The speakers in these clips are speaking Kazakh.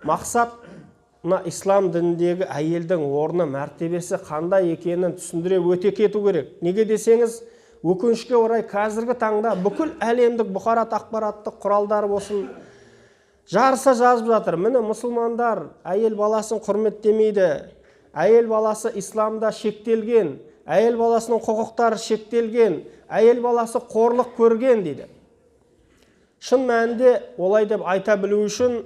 мақсат мына ислам дініндегі әйелдің орны, мәртебесі қандай екенін түсіндіре өте кету керек. Неге десеңіз, өкінішке орай қазіргі таңда бүкіл әлемдік бұқарат ақпараттық құралдар болсын, жарыса жазып жатыр. Міне мұсылмандар әйел баласын құрметтемейді, әйел баласы исламда шектелген, әйел баласының құқықтары шектелген, әйел баласы қорлық көрген дейді. Шын мәнінде олай деп айта білу үшін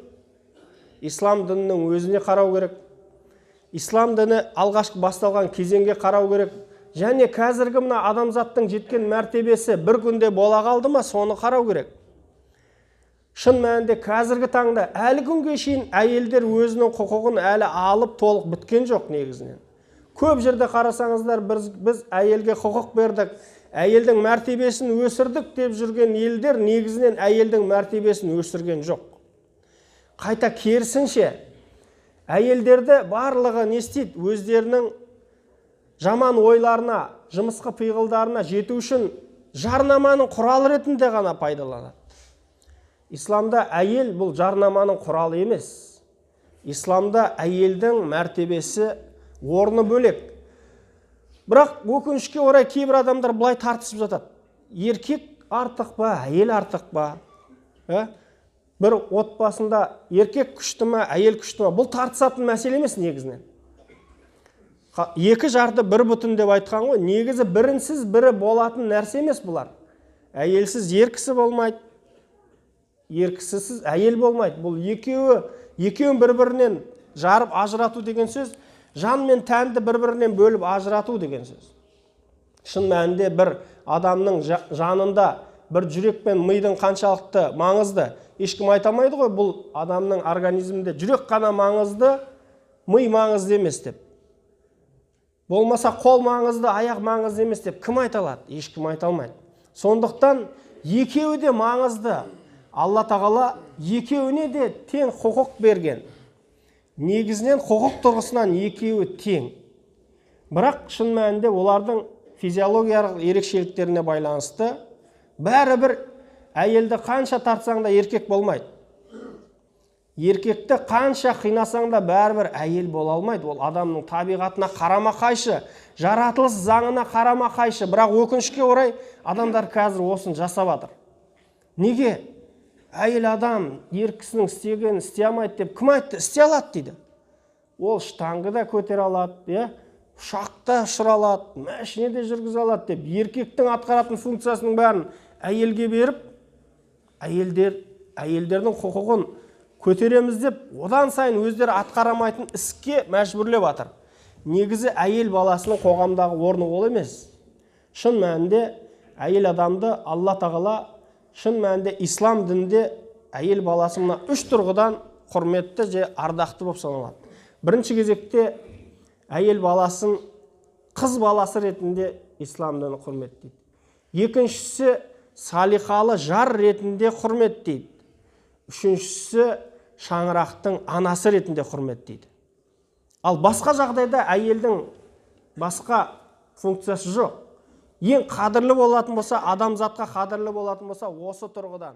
ислам дінінің өзіне қарау керек. Ислам діні алғашқы басталған кезеңге қарау керек. Және қазіргі мына адамзаттың жеткен мәртебесі бір күнде бола қалды ма, соны қарау керек. Шын мәнінде қазіргі таңда әлі күнге шейін әйелдер өзінің құқығын әлі алып толық біткен жоқ негізінен. Көп жерде қарасаңыздар, біз әйелге құқық бердік, әйелдің мәртебесін өсірдік деп жүрген елдер негізінен әйелдің мәртебесін өсірген жоқ. Қайта керісінше, әйелдерді барлығы не істейді? Өздерінің жаман ойларына, жымысқы пиғылдарына жету үшін жарнаманың құралы ретінде ғана пайдаланады. Исламда әйел бұл жарнаманың құралы емес. Исламда әйелдің мәртебесі, орны бөлек. Бірақ өкінішке орай кейбір адамдар былай тартысып жатады. Еркек артық па, әйел артық па? Бір отбасында еркек күшті ма, әйел күшті ма? Бұл тартысатын мәселе емес негізінен. Екі жарды бір бүтін деп айтқан ғой, негізі бірінсіз бірі болатын нәрсе емес бұлар. Әйелсіз еркісі болмайды, еркісіз әйел болмайды. Бұл екеуін бір-бірінен жарып ажырату деген сөз, жан мен тәнді бір-бірінен бөліп ажырату деген сөз. Шын мәнінде бір адамның жанында бір жүрек пен мидың қаншалықты маңызды, ешкім айтамайды ғой, бұл адамның организмінде жүрек қана маңызды, ми маңызды емес деп. Болмаса қол маңызды, аяқ маңызды емес деп кім айта алады? Ешкім айта алмайды. Сондықтан екеуі де маңызды. Алла тағала екеуіне де тең құқық берген. Негізінен құқық тұрғысынан екеуі тең. Бірақ шын мәнінде олардың физиологиялық ерекшеліктеріне байланысты бәрібір әйелді қанша тартсаң да еркек болмайды. Еркекті қанша қинасаң да бәрібір әйел бола алмайды. Ол адамның табиғатына қарама қайшы, жаратылыс заңына қарама қайшы. Бірақ өкінішке орай адамдар қазір осын жасап жатыр. Неге? Әйел адам еркісінің істегенін істей алмайды деп кім айтты? Істей алады дейді. Ол штанғы да көтере алады, ұшақта ұшыра алады, машина да жүргізе алады деп еркектің атқаратын функциясының бәрін әйелге беріп, әйелдердің құқығын көтереміз деп, одан сайын өздері атқарамайтын іске мәжбүрлеп жатыр. Негізі әйел баласының қоғамдағы орны ол емес. Шын мәнінде әйел адамды Алла тағала шын мәнінде ислам дінінде әйел баласы мына үш тұрғыдан құрметті же ардақты болып саналады. Бірінші кезекте әйел баласын қыз баласы ретінде ислам діні құрметтейді. Екіншісі салиқалы жар ретінде құрметтейді. Үшіншісі шаңырақтың анасы ретінде құрметтейді. Ал басқа жағдайда әйелдің басқа функциясы жоқ. Ең қадірлі болатын болса, адамзатқа қадірлі болатын болса, осы тұрғыдан.